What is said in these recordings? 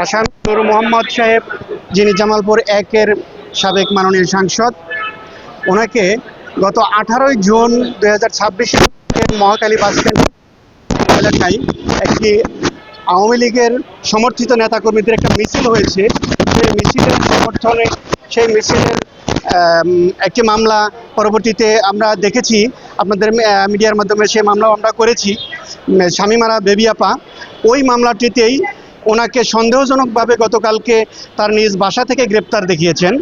আসামি নূর মোহাম্মদ সাহেব, যিনি জামালপুর একের সাবেক মাননীয় সাংসদ, ওনাকে গত 18ই জুন 2026 মহাখালী বাসস্ট্যান্ড এলাকায় একটি আওয়ামী লীগের সমর্থিত নেতাকর্মীদের একটা মিছিল হয়েছে। সেই মিছিলের সমর্থনে সেই মিছিলের একটি মামলা পরবর্তীতে আমরা দেখেছি, আপনাদের মিডিয়ার মাধ্যমে সেই মামলাও আমরা করেছি। শামীমারা বেবি আপা ওই মামলাটিতেই ওনাকে সন্দেহজনকভাবে গতকালকে তার নিজ বাসা থেকে গ্রেপ্তার দেখিয়েছেন।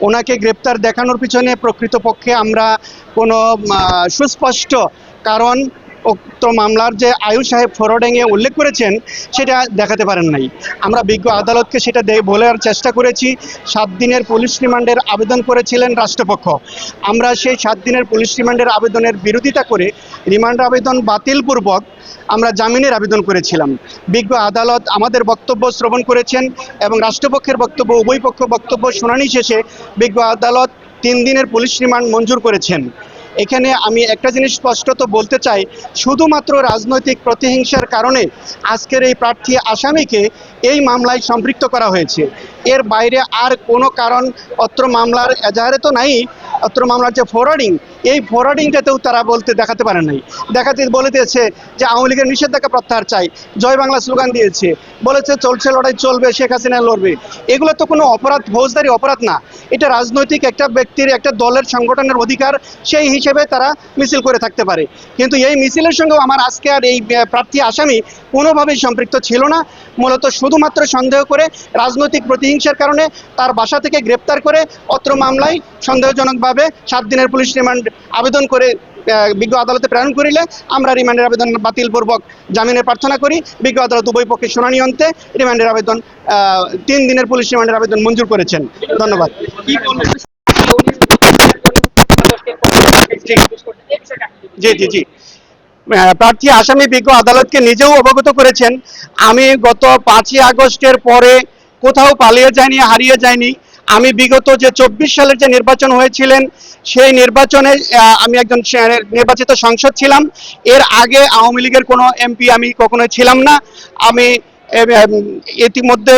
ওনাকে গ্রেপ্তার দেখানোর পিছনে প্রকৃতপক্ষে আমরা কোনো সুস্পষ্ট কারণ উক্ত মামলার যে আয়ু সাহেব ফরওয়ার্ডিংয়ে উল্লেখ করেছেন সেটা দেখাতে পারেন নাই। আমরা বিজ্ঞ আদালতকে সেটা বলার চেষ্টা করেছি। 7 দিনের পুলিশ রিমান্ডের আবেদন করেছিলেন রাষ্ট্রপক্ষ। আমরা সেই 7 দিনের পুলিশ রিমান্ডের আবেদনের বিরোধিতা করে রিমান্ড আবেদন বাতিলপূর্বক আমরা জামিনের আবেদন করেছিলাম। বিজ্ঞ আদালত আমাদের বক্তব্য শ্রবণ করেছেন এবং রাষ্ট্রপক্ষের বক্তব্য, উভয় পক্ষ বক্তব্য শুনানি শেষে বিজ্ঞ আদালত 3 দিনের পুলিশ রিমান্ড মঞ্জুর করেছেন। এখানে আমি একটা জিনিস স্পষ্টত বলতে চাই, শুধুমাত্র রাজনৈতিক প্রতিহিংসার কারণে আজকের এই প্রার্থী আসামিকে এই মামলায় সম্পৃক্ত করা হয়েছে। এর বাইরে আর কোনো কারণ অত্র মামলার এজাহারে তো নাই। অত্র মামলার যে ফরওয়ার্ডিং, এই ফরওয়ার্ডিংটাতেও তারা দেখাতে পারে নাই। বলে দিয়েছে যে আওয়ামী লীগের নিষেধাজ্ঞা প্রত্যাহার চাই, জয় বাংলা স্লোগান দিয়েছে, বলেছে চলছে লড়াই চলবে, শেখ হাসিনা লড়বে। এগুলো তো কোনো অপরাধ, ফৌজদারি অপরাধ না। এটা রাজনৈতিক একটা ব্যক্তির, একটা দলের, সংগঠনের অধিকার, সেই হিসেবে তারা মিছিল করে থাকতে পারে। কিন্তু এই মিছিলের সঙ্গেও আমার আজকে আর এই প্রার্থী আসামি কোনোভাবেই সম্পৃক্ত ছিল না। মূলত শুধুমাত্র সন্দেহ করে, রাজনৈতিক প্রতিহিংসার কারণে তার বাসা থেকে গ্রেপ্তার করে অত্র মামলায় সন্দেহজনকভাবে 7 দিনের পুলিশ রিমান্ড আবেদন করে বিজ্ঞ আদালতে প্রেরণ করিলে আমরা রিমান্ডের আবেদন বাতিলপূর্বক জামিনের প্রার্থনা করি। বিজ্ঞ আদালত উভয় পক্ষে শুনানি অন্তে রিমান্ডের আবেদন 3 দিনের পুলিশ রিমান্ডের আবেদন মঞ্জুর করেছেন। ধন্যবাদ। জি জি জি প্রার্থী আসামি বিজ্ঞ আদালতকে নিজেও অবগত করেছেন, আমি গত 5ই আগস্টের পরে কোথাও পালিয়ে যায়নি, হারিয়ে যায়নি। আমি বিগত যে 24 সালের যে নির্বাচন হয়েছিলেন সেই নির্বাচনে আমি একজন নির্বাচিত সংসদ ছিলাম। এর আগে আওয়ামী লীগের কোনো এমপি আমি কখনোই ছিলাম না। আমি ইতিমধ্যে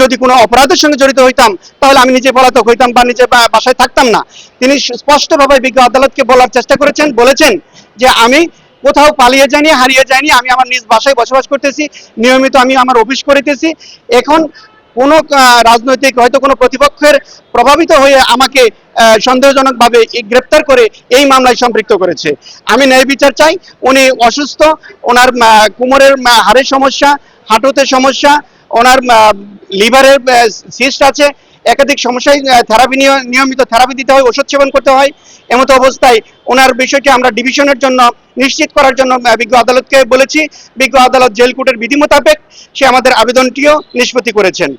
যদি কোনো অপরাধের সঙ্গে জড়িত হইতাম তাহলে আমি নিজে পলাতক হইতাম বা নিজে বাসায় থাকতাম না। তিনি স্পষ্টভাবে বিজ্ঞ আদালতকে বলার চেষ্টা বলেছেন যে আমি কোথাও পালিয়ে যায়নি, হারিয়ে যায়নি, আমি আমার নিজ বাসায় বসবাস করতেছি, নিয়মিত আমি আমার অফিস করিতেছি। এখন কোনো রাজনৈতিক হয়তো কোনো প্রতিপক্ষের প্রভাবিত হয়ে আমাকে সন্দেহজনকভাবে গ্রেপ্তার করে এই মামলায় সম্পৃক্ত করেছে। আমি ন্যায় বিচার চাই। উনি অসুস্থ, ওনার কোমরের হাড়ের সমস্যা, হাঁটুতে সমস্যা, ওনার লিভারের সিস্ট আছে, একাধিক সমস্যায় নিয়মিত থেরাপি দিতে হয়, ওষুধ সেবন করতে হয়। এমতো অবস্থায় ওনার বিষয়টি আমরা ডিভিশনের জন্য নিশ্চিত করার জন্য বিজ্ঞ আদালতকে বলেছি। বিজ্ঞ আদালত জেল কোর্টের বিধি মোতাবেক সে আমাদের আবেদনটিও নিষ্পত্তি করেছেন।